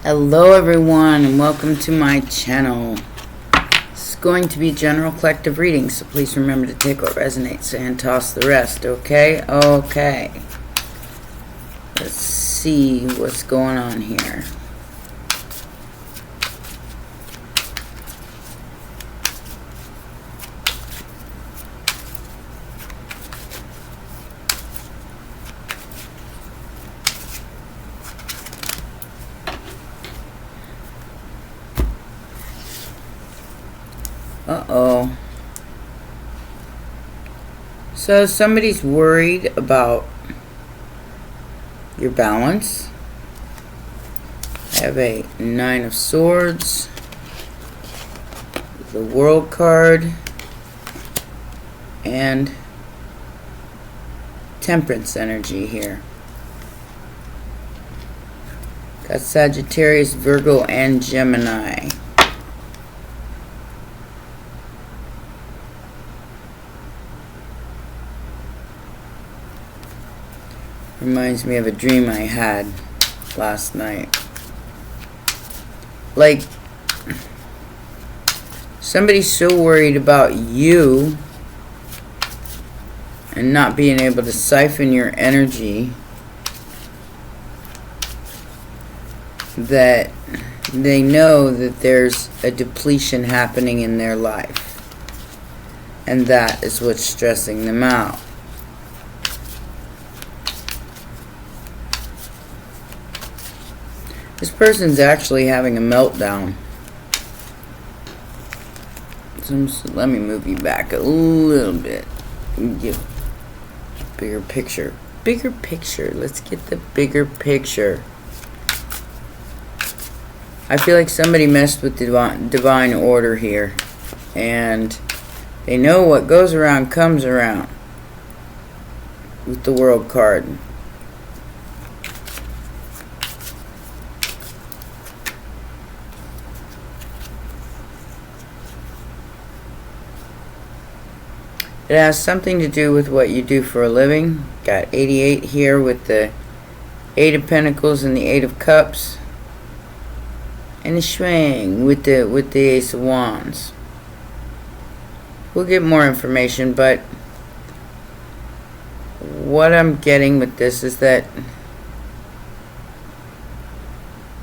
Hello everyone and welcome to my channel. It's going to be a general collective reading, so please remember to take what resonates and toss the rest, okay? Okay. Let's see what's going on here. Uh-oh. So somebody's worried about your balance. I have a 9 of Swords, the World card, and Temperance energy here. Got Sagittarius, Virgo, and Gemini. Reminds me of a dream I had last night. Like, somebody's so worried about you and not being able to siphon your energy that they know that there's a depletion happening in their life. And that is what's stressing them out. This person's actually having a meltdown. So let me move you back a little bit. Give bigger picture. Bigger picture. Let's get the bigger picture. I feel like somebody messed with divine order here. And they know what goes around comes around. With the World card. It has something to do with what you do for a living. Got 88 here with the 8 of Pentacles and the 8 of Cups. And the swing with the Ace of Wands. We'll get more information, but what I'm getting with this is that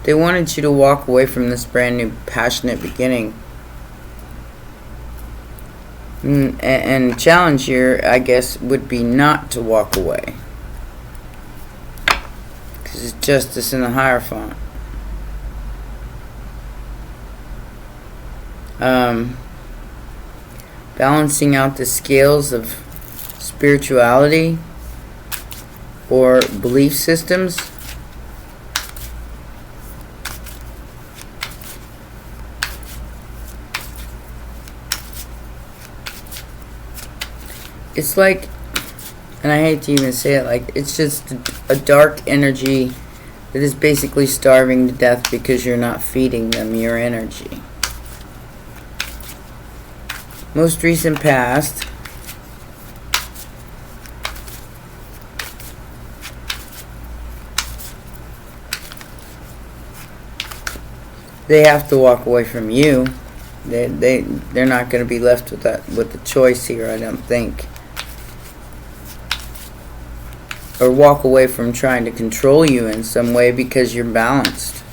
they wanted you to walk away from this brand new passionate beginning. And challenge here, I guess, would be not to walk away. Because it's Justice in the Hierophant. Balancing out the scales of spirituality or belief systems. It's like, and I hate to even say it, like, it's just a dark energy that is basically starving to death because you're not feeding them your energy. Most recent past. They have to walk away from you. They're not going to be left with the choice here, I don't think. Or walk away from trying to control you in some way because you're balanced.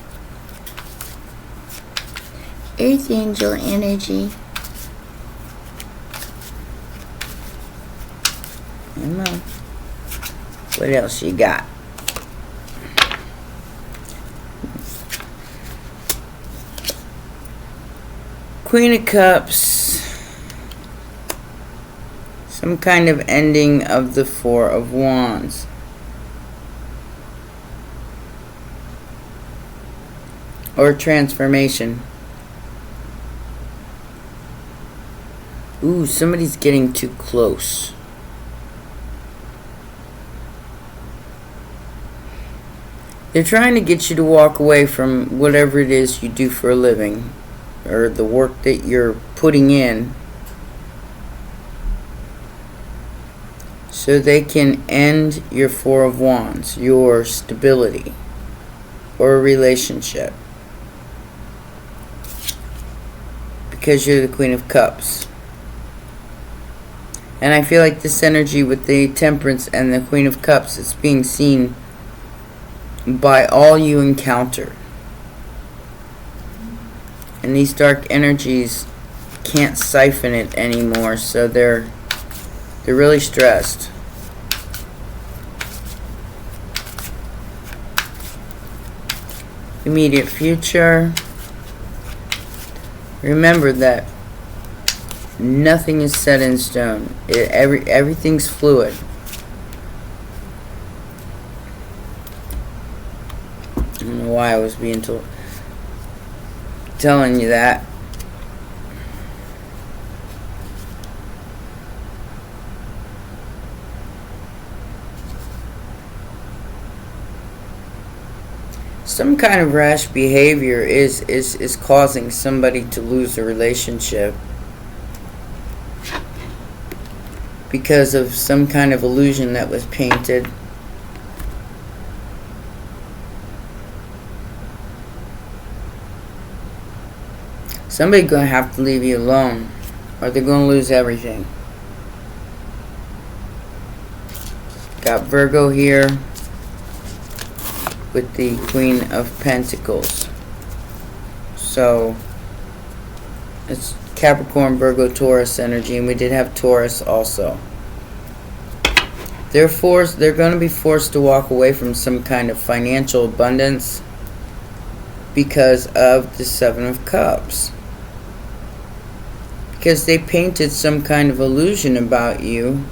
Earth Angel energy. Come on. What else you got? Queen of Cups. Some kind of ending of the 4 of Wands. Or transformation. Ooh, somebody's getting too close. They're trying to get you to walk away from whatever it is you do for a living. Or the work that you're putting in. So they can end your 4 of Wands. Your stability. Or a relationship. because you're the Queen of Cups. And I feel like this energy with the Temperance and the Queen of Cups is being seen by all you encounter. And these dark energies can't siphon it anymore, so they're really stressed. Immediate future. Remember that nothing is set in stone. Everything's fluid. I don't know why I was telling you that. Some kind of rash behavior is causing somebody to lose a relationship because of some kind of illusion that was painted. Somebody's going to have to leave you alone, or they're going to lose everything. Got Virgo here with the Queen of Pentacles. So it's Capricorn, Virgo, Taurus energy, and we did have Taurus also. They're going to be forced to walk away from some kind of financial abundance because of the Seven of Cups. Because they painted some kind of illusion about you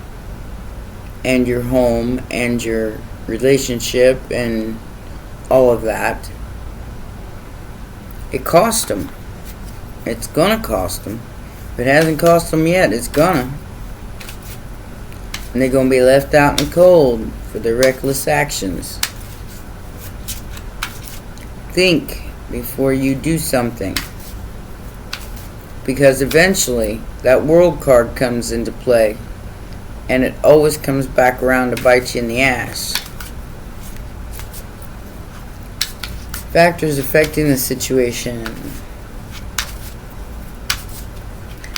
and your home and your relationship and all of that. It cost them. It's gonna cost them. If it hasn't cost them yet, it's gonna. And they're gonna be left out in the cold for their reckless actions. Think before you do something. Because eventually, that World card comes into play. And it always comes back around to bite you in the ass. Factors affecting the situation.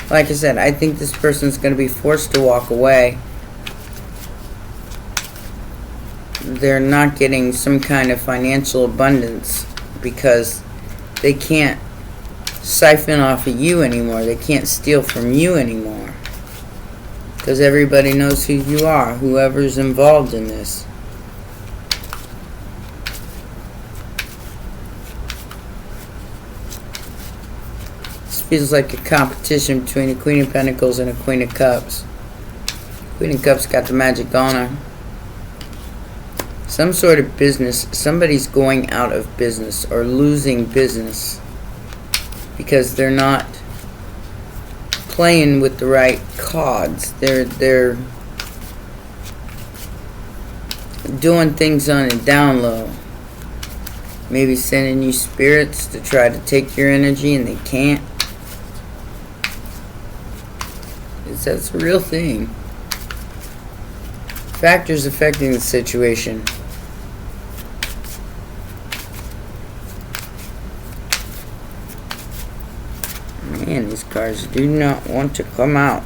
Like I said, I think this person's going to be forced to walk away. They're not getting some kind of financial abundance because they can't siphon off of you anymore. They can't steal from you anymore. Because everybody knows who you are, whoever's involved in this. Feels like a competition between a Queen of Pentacles and a Queen of Cups. Queen of Cups got the magic on her. Some sort of business. Somebody's going out of business or losing business because they're not playing with the right cards. They're doing things on a down low. Maybe sending you spirits to try to take your energy and they can't. That's a real thing. Factors affecting the situation. Man, these cards do not want to come out.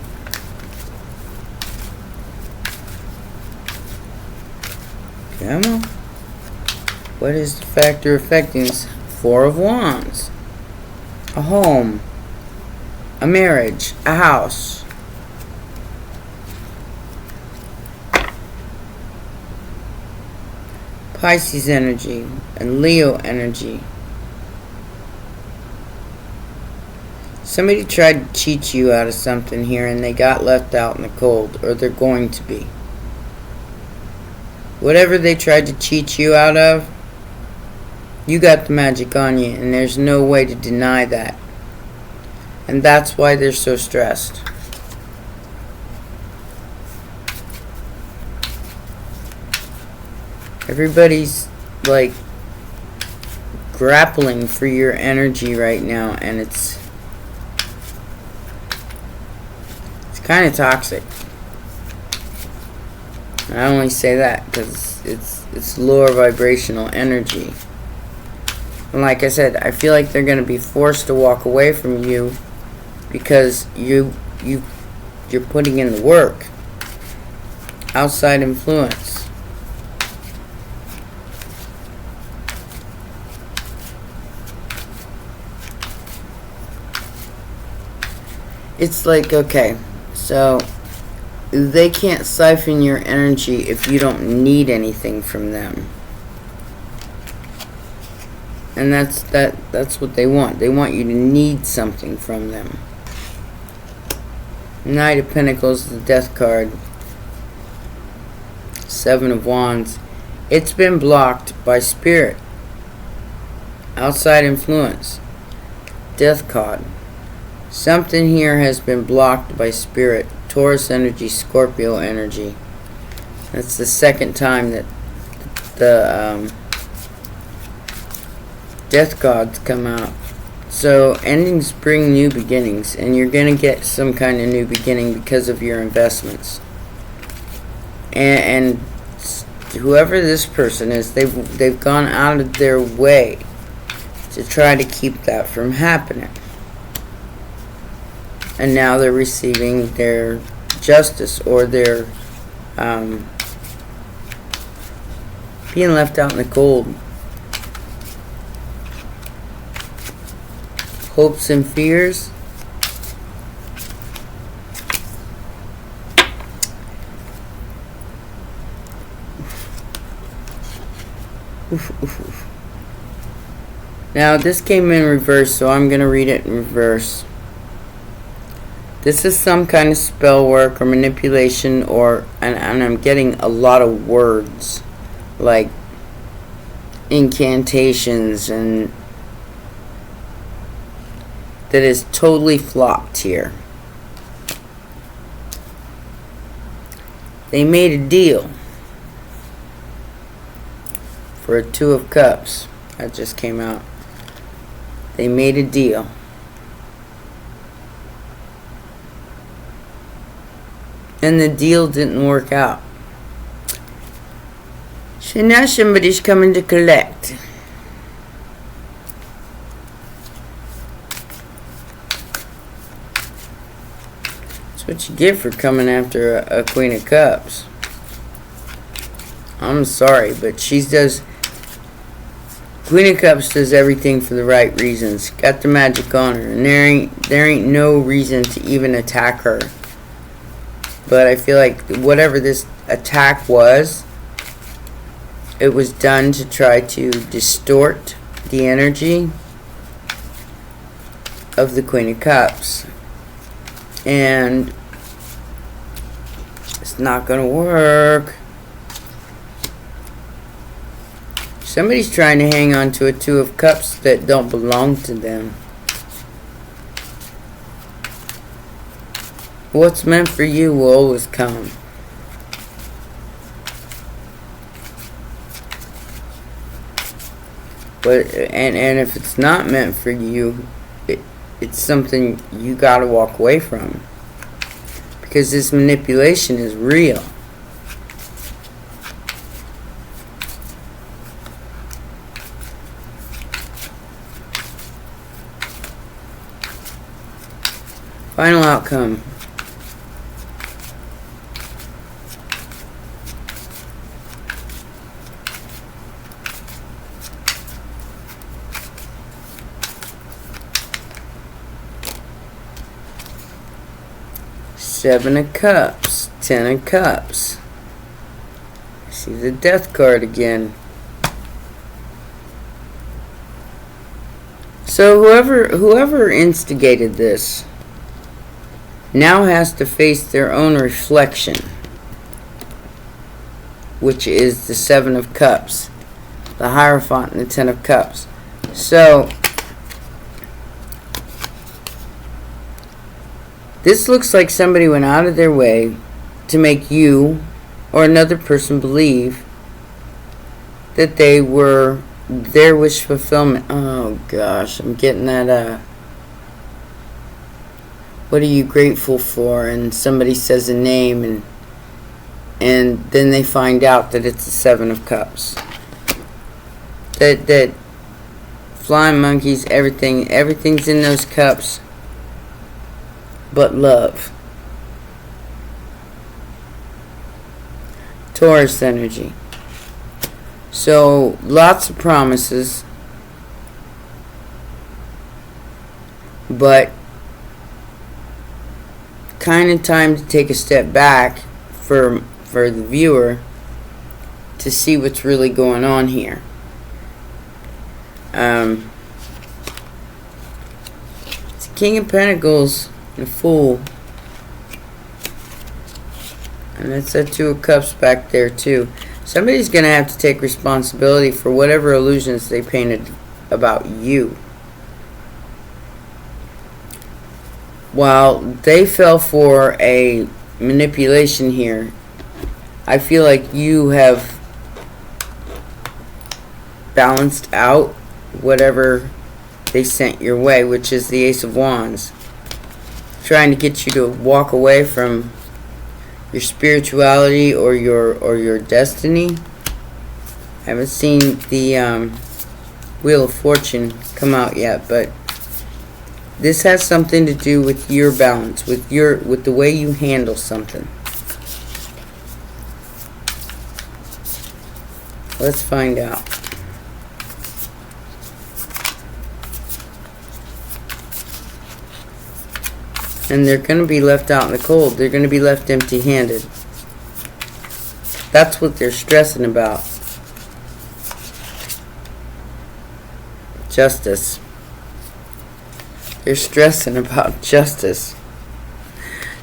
Come on. What is the factor affecting this? Four of Wands. A home. A marriage. A house. Pisces energy and Leo energy. Somebody tried to cheat you out of something here and they got left out in the cold, or they're going to be. Whatever they tried to cheat you out of, you got the magic on you, and there's no way to deny that. And that's why they're so stressed. Everybody's like grappling for your energy right now, and it's kind of toxic. I only say that because it's lower vibrational energy. And like I said, I feel like they're going to be forced to walk away from you because you're putting in the work. Outside influence. It's like, okay, so they can't siphon your energy if you don't need anything from them. And that's what they want. They want you to need something from them. Knight of Pentacles, the Death card. Seven of Wands. It's been blocked by Spirit. Outside influence. Death card. Something here has been blocked by Spirit. Taurus energy, Scorpio energy. That's the second time that the Death gods come out. So endings bring new beginnings, and you're going to get some kind of new beginning because of your investments. And whoever this person is, they've gone out of their way to try to keep that from happening. And now they're receiving their justice, or their being left out in the cold. Hopes and fears. Now this came in reverse, so I'm going to read it in reverse. This is some kind of spell work or manipulation, and I'm getting a lot of words like incantations, and that is totally flopped here. They made a deal for a Two of Cups. That just came out. They made a deal. And the deal didn't work out. So now somebody's coming to collect. That's what you get for coming after a Queen of Cups. I'm sorry, but Queen of Cups does everything for the right reasons. Got the magic on her, and there ain't no reason to even attack her. But I feel like whatever this attack was, it was done to try to distort the energy of the Queen of Cups. And it's not going to work. Somebody's trying to hang on to a Two of Cups that don't belong to them. What's meant for you will always come. But and if it's not meant for you, it's something you gotta walk away from, because this manipulation is real. Final outcome. Seven of Cups, Ten of Cups. I see the Death card again. So whoever instigated this now has to face their own reflection, which is the Seven of Cups, the Hierophant, and the Ten of Cups. So this looks like somebody went out of their way to make you or another person believe that they were their wish fulfillment. Oh gosh, I'm getting that what are you grateful for? And somebody says a name, and then they find out that it's the Seven of Cups. That flying monkeys, everything's in those cups. but love. Taurus energy. So, lots of promises, but kind of time to take a step back for the viewer to see what's really going on here. It's King of Pentacles and a Fool. And it's that Two of Cups back there too. Somebody's going to have to take responsibility for whatever illusions they painted about you. While they fell for a manipulation here, I feel like you have balanced out whatever they sent your way, which is the Ace of Wands. Trying to get you to walk away from your spirituality or your destiny. I haven't seen the Wheel of Fortune come out yet, but this has something to do with your balance, with the way you handle something. Let's find out. And they're going to be left out in the cold. They're going to be left empty-handed. That's what they're stressing about. Justice. They're stressing about justice.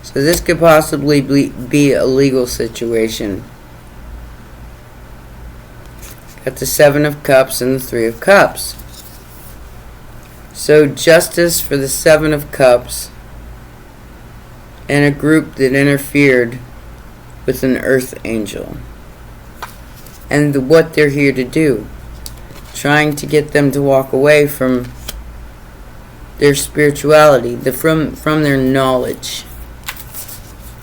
So this could possibly be a legal situation. Got the Seven of Cups and the Three of Cups. So justice for the Seven of Cups and a group that interfered with an earth angel. And what they're here to do. Trying to get them to walk away from their spirituality, from their knowledge.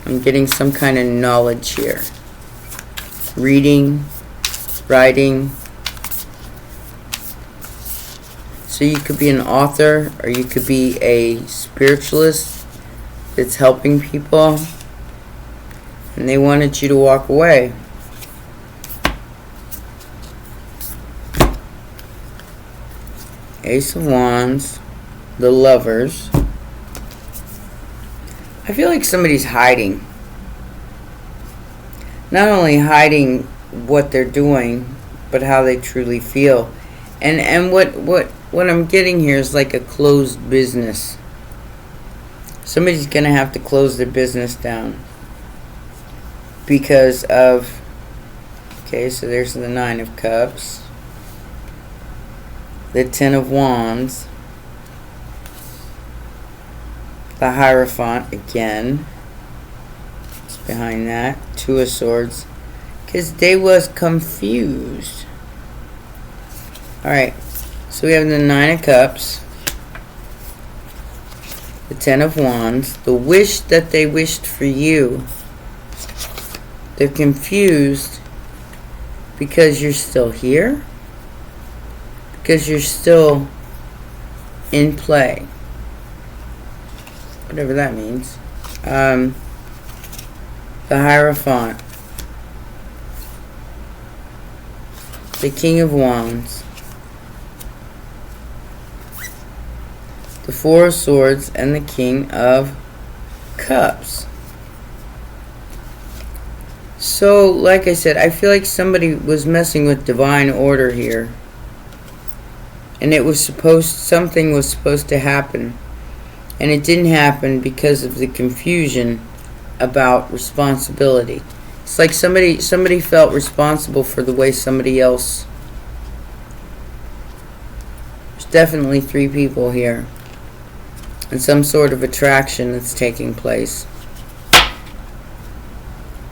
I'm getting some kind of knowledge here. Reading, writing. So you could be an author, or you could be a spiritualist that's helping people, and they wanted you to walk away. Ace of Wands, the Lovers. I feel like somebody's hiding. Not only hiding what they're doing, but how they truly feel. And what I'm getting here is like a closed business. Somebody's going to have to close their business down because of... Okay, so there's the Nine of Cups. The Ten of Wands. The Hierophant again. It's behind that. Two of Swords. Because they was confused. Alright, so we have the Nine of Cups. The Ten of Wands. The wish that they wished for you. They're confused because you're still here. Because you're still in play. Whatever that means. The Hierophant. The King of Wands. The Four of Swords and the King of Cups. So, like I said, I feel like somebody was messing with divine order here. And it was something was supposed to happen. And it didn't happen because of the confusion about responsibility. It's like somebody felt responsible for the way somebody else. There's definitely three people here. And some sort of attraction that's taking place.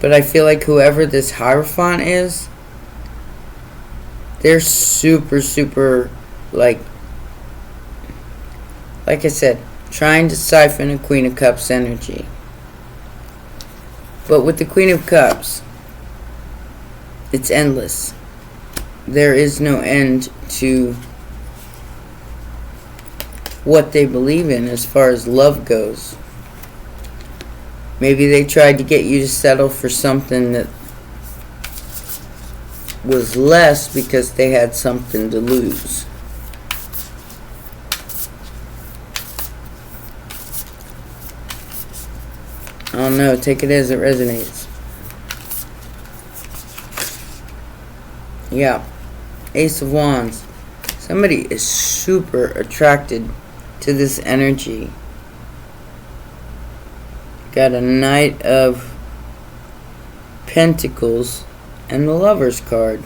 But I feel like whoever this Hierophant is, they're super, like I said, trying to siphon a Queen of Cups energy. But with the Queen of Cups, it's endless. There is no end to what they believe in as far as love goes. Maybe they tried to get you to settle for something that was less because they had something to lose. I don't know, take it as it resonates. Yeah, Ace of Wands. Somebody is super attracted to this energy. Got a Knight of Pentacles and the Lover's card.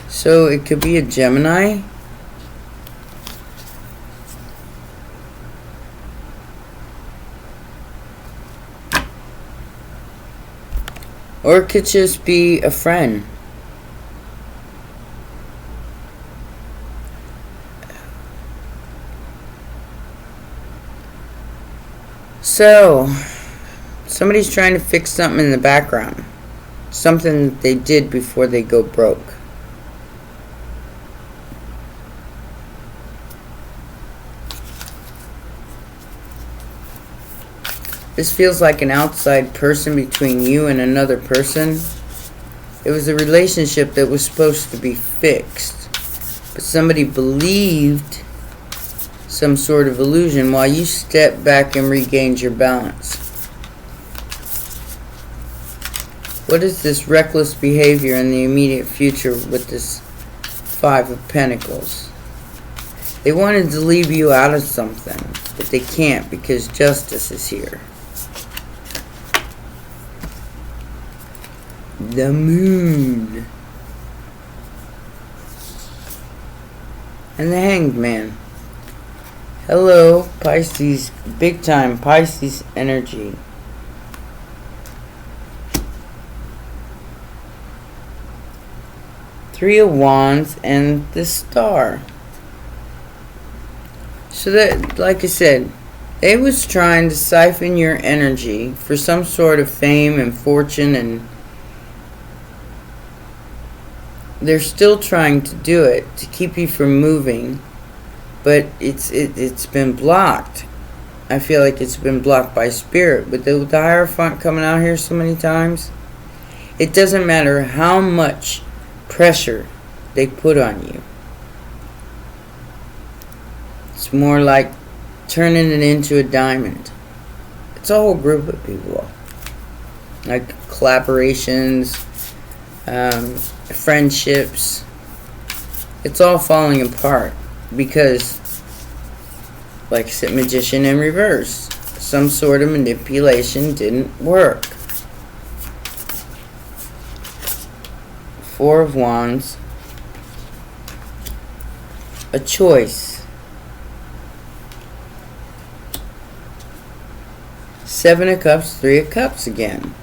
So it could be a Gemini. Or it could just be a friend. So, somebody's trying to fix something in the background. Something that they did before they go broke. This feels like an outside person between you and another person. It was a relationship that was supposed to be fixed, but somebody believed some sort of illusion while you stepped back and regained your balance. What is this reckless behavior in the immediate future with this Five of Pentacles? They wanted to leave you out of something, but they can't because justice is here. The Moon. And the Hanged Man. Hello, Pisces. Big time Pisces energy. Three of Wands and the Star. So that, like I said, they was trying to siphon your energy for some sort of fame and fortune, and they're still trying to do it to keep you from moving, but it's been blocked. I feel like it's been blocked by spirit. With the Hierophant coming out here so many times, it doesn't matter how much pressure they put on you. It's more like turning it into a diamond. It's a whole group of people, like collaborations, friendships. It's all falling apart because, like I said, Magician in reverse. Some sort of manipulation didn't work. Four of Wands. A choice. Seven of Cups, Three of Cups again.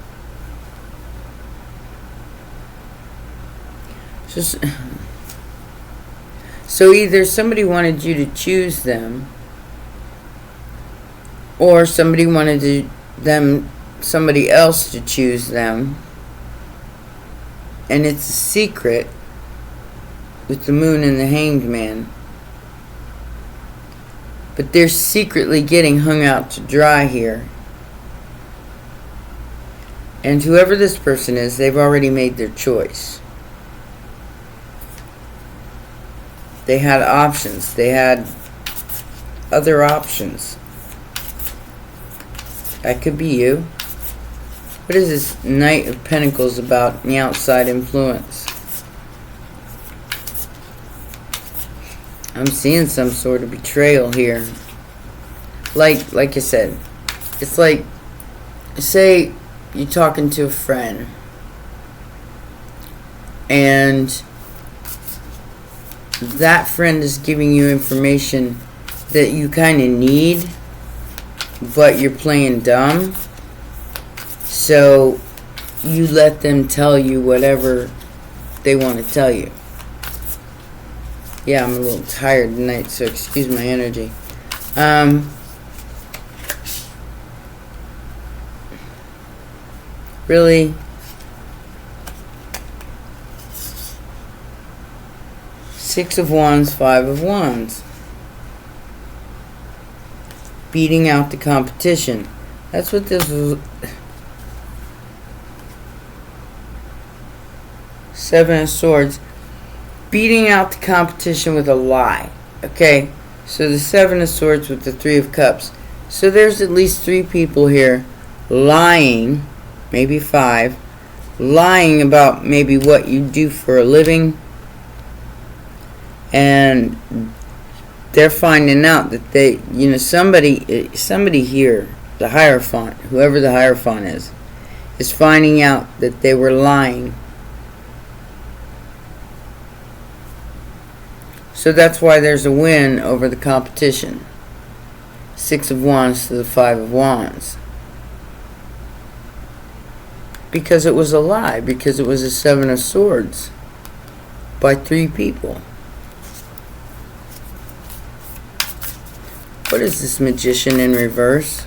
So either somebody wanted you to choose them, or somebody wanted somebody else to choose them, and it's a secret with the Moon and the Hanged Man. But they're secretly getting hung out to dry here. And whoever this person is, they've already made their choice. They had options. They had other options. That could be you. What is this Knight of Pentacles about? The outside influence. I'm seeing some sort of betrayal here. Like I said, it's like, say you're talking to a friend and that friend is giving you information that you kind of need, but you're playing dumb, so you let them tell you whatever they want to tell you. Yeah, I'm a little tired tonight, so excuse my energy. Really? Six of Wands, Five of Wands. Beating out the competition. That's what this was. Seven of Swords. Beating out the competition with a lie. Okay? So the Seven of Swords with the Three of Cups. So there's at least 3 people here lying, maybe 5, lying about maybe what you do for a living. And they're finding out that they, somebody here, the Hierophant, whoever the Hierophant is finding out that they were lying. So that's why there's a win over the competition. 6 of Wands to the 5 of Wands. Because it was a lie. Because it was a 7 of Swords. By 3 people. What is this Magician in reverse?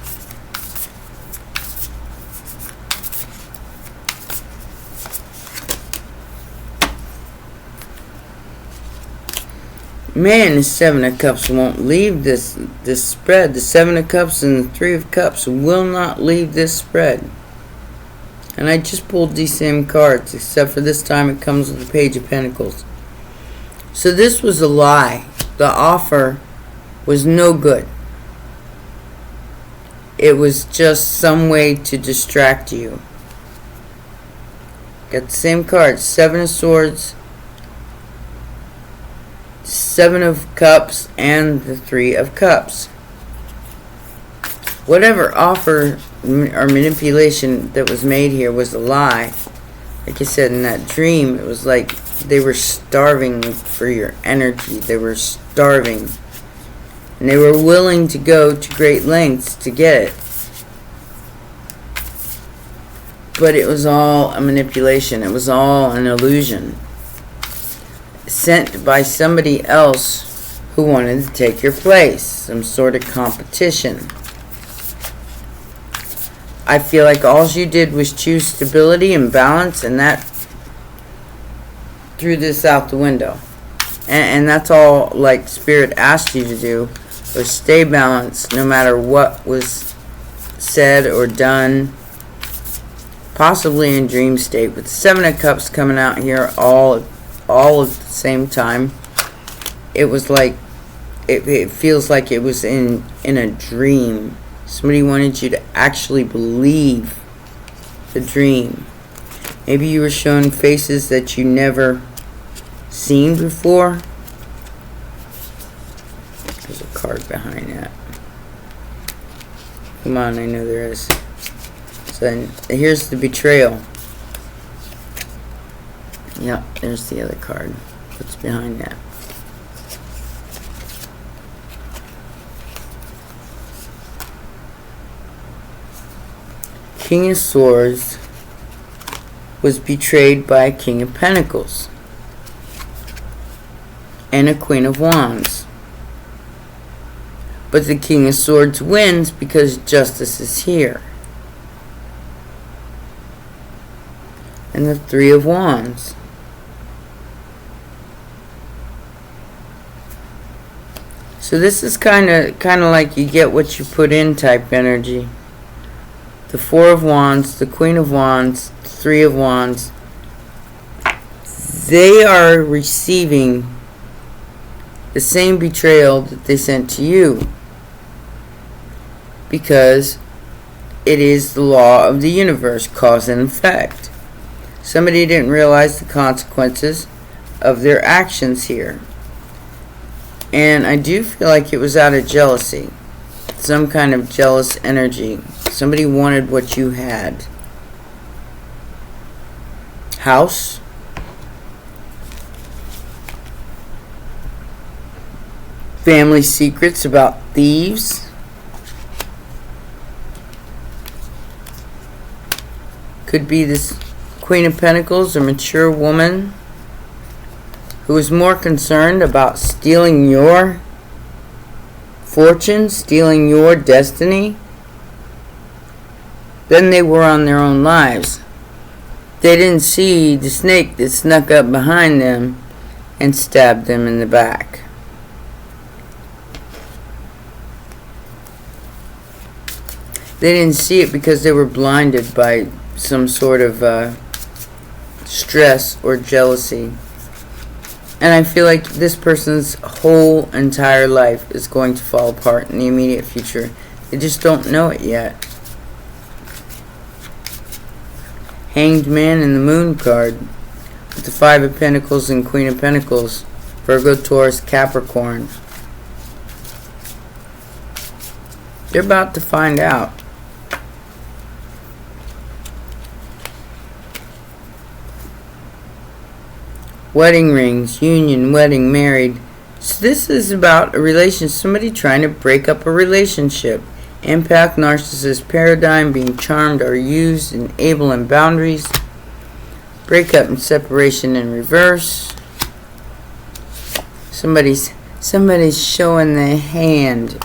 Man, the 7 of Cups won't leave this spread. The 7 of Cups and the 3 of Cups will not leave this spread. And I just pulled these same cards, except for this time it comes with the Page of Pentacles. So this was a lie. The offer was no good. It was just some way to distract you. Got the same cards. 7 of Swords, 7 of Cups, and the 3 of Cups. Whatever offer or manipulation that was made here was a lie. Like I said, in that dream, it was like they were starving for your energy. They were starving. And they were willing to go to great lengths to get it. But it was all a manipulation. It was all an illusion. Sent by somebody else who wanted to take your place. Some sort of competition. I feel like all you did was choose stability and balance, and that threw this out the window. And that's all, like, Spirit asked you to do, was stay balanced no matter what was said or done, possibly in dream state. With the 7 of Cups coming out here all at the same time, it was like, it feels like it was in a dream. Somebody wanted you to actually believe the dream. Maybe you were shown faces that you never seen before. There's a card behind that. Come on, I know there is. So here's the Betrayal. Yep, there's the other card. What's behind that? King of Swords was betrayed by a King of Pentacles and a Queen of Wands. But the King of Swords wins because justice is here. And the 3 of Wands. So this is kind of like you get what you put in type energy. The 4 of Wands, the Queen of Wands, the 3 of Wands. They are receiving the same betrayal that they sent to you. Because it is the law of the universe, cause and effect. Somebody didn't realize the consequences of their actions here. And I do feel like it was out of jealousy. Some kind of jealous energy. Somebody wanted what you had. House. Family secrets about thieves. Could be this Queen of Pentacles, a mature woman who is more concerned about stealing your fortune, stealing your destiny, than they were on their own lives. They didn't see the snake that snuck up behind them and stabbed them in the back. they didn't see it because they were blinded by some sort of stress or jealousy. And I feel like this person's whole entire life is going to fall apart in the immediate future. They just don't know it yet. Hanged Man and the Moon card with the Five of Pentacles and Queen of Pentacles. Virgo, Taurus, Capricorn. They're about to find out. Wedding rings, union, wedding, married. So this is about a relationship, somebody trying to break up a relationship. Impact, narcissist paradigm, being charmed or used, enable and boundaries. Breakup and separation in reverse. Somebody's showing the hand.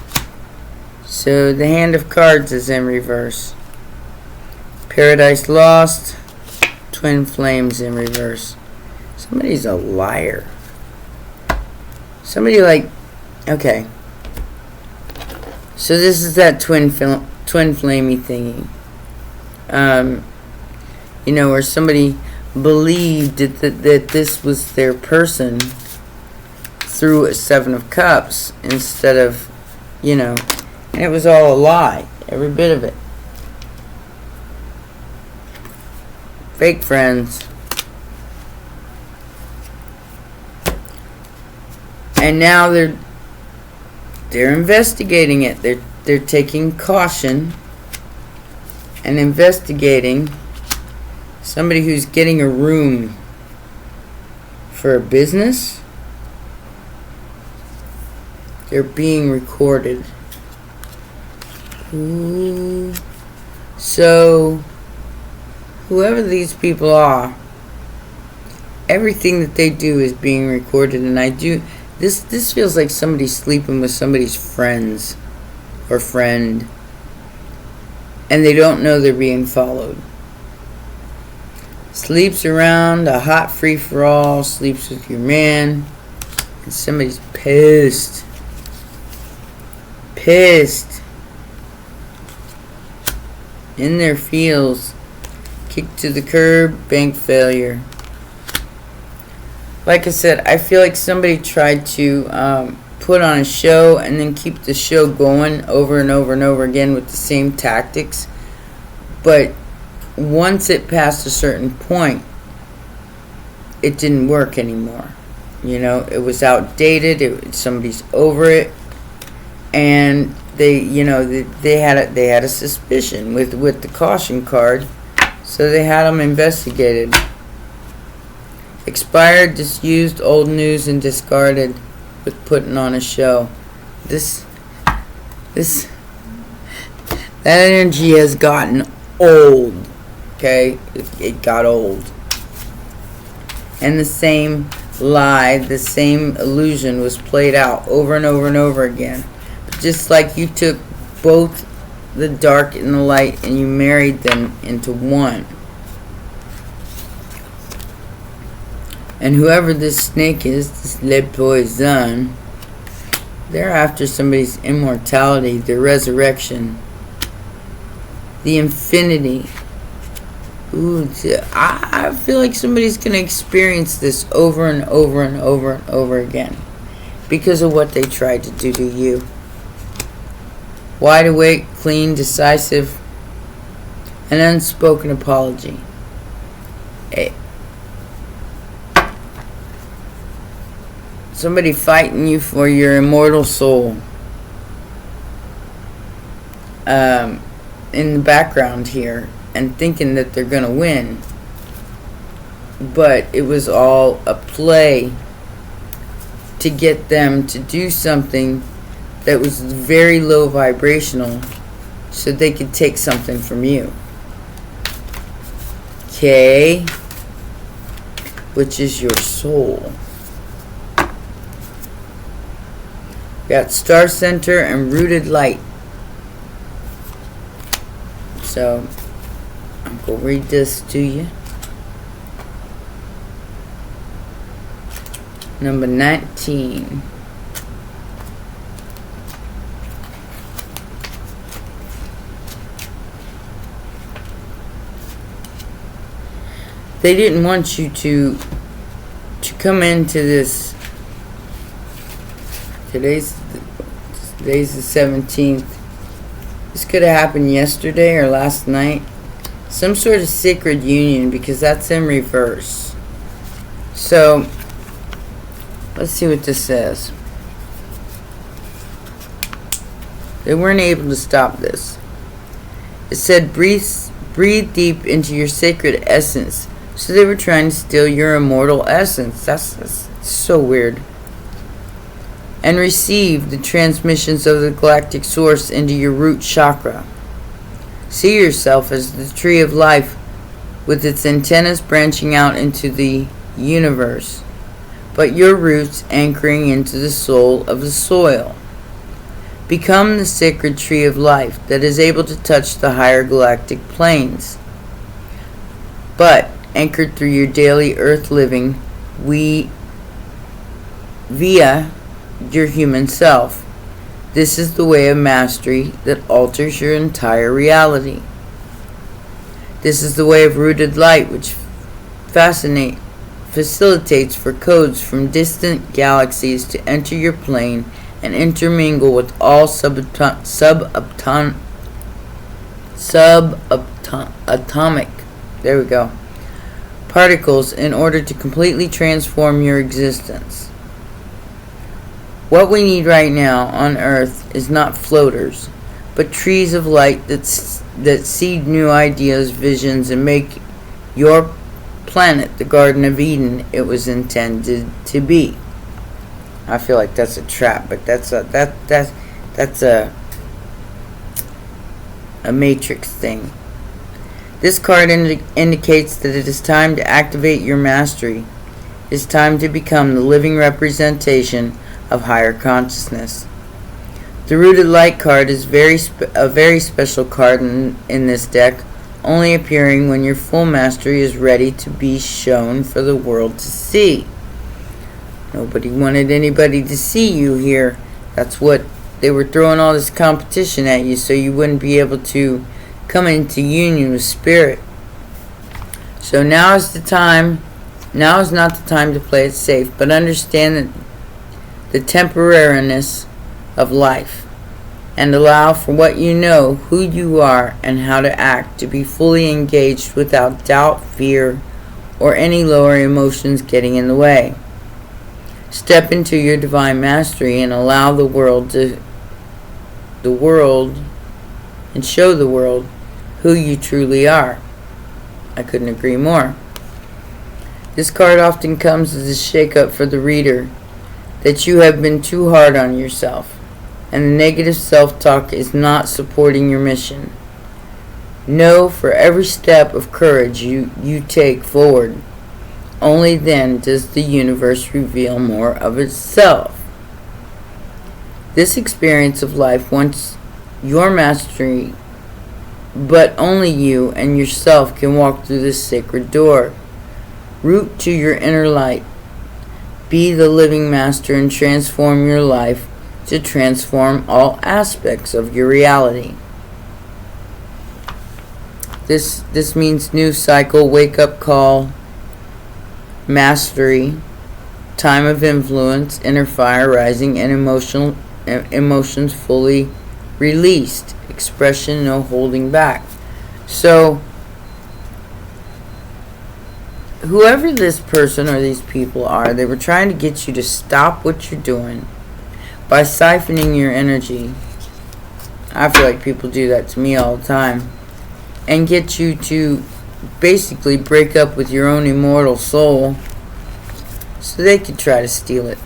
So the Hand of Cards is in reverse. Paradise Lost. Twin Flames in reverse. Somebody's a liar. Somebody like, okay. So this is that twin flamey thingy. You know, where somebody believed that this was their person through a Seven of Cups instead of, you know, and it was all a lie. Every bit of it. Fake friends. And now they're investigating it. They're taking caution and investigating somebody who's getting a room for a business. They're being recorded. Ooh. So whoever these people are, everything that they do is being recorded, and this feels like somebody's sleeping with somebody's friends or friend, and they don't know they're being followed. Sleeps around, a hot free-for-all, sleeps with your man, and somebody's pissed. Pissed. In their feels. Kicked to the curb, bank failure. Like I said, I feel like somebody tried to put on a show and then keep the show going over and over and over again with the same tactics. But once it passed a certain point, it didn't work anymore. You know, it was outdated. Somebody's over it, and they, you know, they had a suspicion with the caution card, so they had them investigated. Expired, disused, old news, and discarded with putting on a show. That energy has gotten old. Okay? It got old. And the same lie, the same illusion was played out over and over and over again. But just like you took both the dark and the light and you married them into one. And whoever this snake is, this Le Poison, they're after somebody's immortality, their resurrection, the infinity. Ooh, I feel like somebody's going to experience this over and over and over and over again because of what they tried to do to you. Wide awake, clean, decisive, an unspoken apology. Somebody fighting you for your immortal soul. In the background here. And thinking that they're going to win. But it was all a play to get them to do something that was very low vibrational so they could take something from you. Okay? Which is your soul. Got Star Center and Rooted Light. So, I'm going to read this to you. Number 19. They didn't want you to come into this. Today's the 17th. This could have happened yesterday or last night. Some sort of sacred union, because that's in reverse. So, let's see what this says. They weren't able to stop this. It said, breathe deep into your sacred essence. So they were trying to steal your immortal essence. That's so weird. And receive the transmissions of the galactic source into your root chakra. See yourself as the tree of life with its antennas branching out into the universe, but your roots anchoring into the soul of the soil. Become the sacred tree of life that is able to touch the higher galactic planes, but anchored through your daily earth living via your human self. This is the way of mastery that alters your entire reality. This is the way of rooted light, which facilitates for codes from distant galaxies to enter your plane and intermingle with all subatomic particles in order to completely transform your existence. What we need right now on Earth is not floaters, but trees of light that seed new ideas, visions, and make your planet the Garden of Eden it was intended to be. I feel like that's a trap, but that's a matrix thing. This card indicates that it is time to activate your mastery. It is time to become the living representation of higher consciousness. The Rooted Light card is a very special card in this deck, only appearing when your full mastery is ready to be shown for the world to see. Nobody wanted anybody to see you here. That's what they were throwing all this competition at you, so you wouldn't be able to come into union with spirit. So now is the time. Now is not the time to play it safe, but understand that the temporariness of life, and allow for what you know, who you are, and how to act, to be fully engaged without doubt, fear, or any lower emotions getting in the way. Step into your divine mastery and allow the world and show the world who you truly are. I couldn't agree more. This card often comes as a shake-up for the reader, that you have been too hard on yourself, and the negative self-talk is not supporting your mission. Know for every step of courage you take forward, only then does the universe reveal more of itself. This experience of life wants your mastery, but only you and yourself can walk through this sacred door. Root to your inner light. Be the living master and transform your life to transform all aspects of your reality. This means new cycle, wake-up call, mastery, time of influence, inner fire rising, and emotions fully released. Expression, no holding back. So, whoever this person or these people are, they were trying to get you to stop what you're doing by siphoning your energy. I feel like people do that to me all the time. And get you to basically break up with your own immortal soul so they could try to steal it.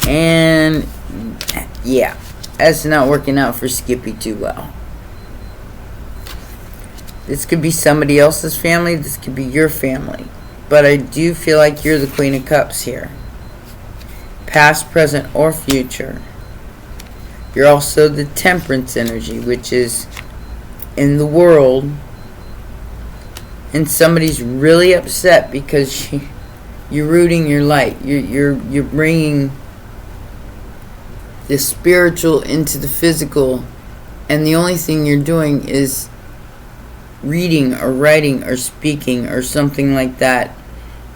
And yeah, that's not working out for Skippy too well. This could be somebody else's family. This could be your family. But I do feel like you're the Queen of Cups here. Past, present, or future. You're also the Temperance energy, which is in the world. And somebody's really upset because you're rooting your light. You're bringing the spiritual into the physical. And the only thing you're doing is reading or writing or speaking or something like that.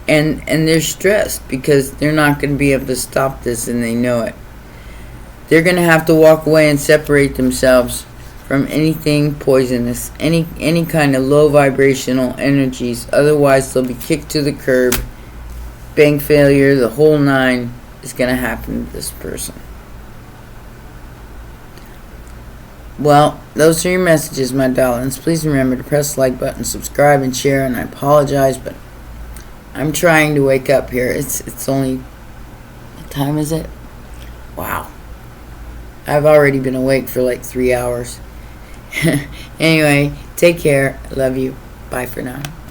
And they're stressed because they're not going to be able to stop this, and they know it. They're going to have to walk away and separate themselves from anything poisonous, any kind of low vibrational energies. Otherwise, they'll be kicked to the curb. Bank failure, the whole nine is going to happen to this person. Well, those are your messages, my darlings. Please remember to press the like button, subscribe, and share. And I apologize, but I'm trying to wake up here. It's only... What time is it? Wow. I've already been awake for like 3 hours. Anyway, take care. Love you. Bye for now.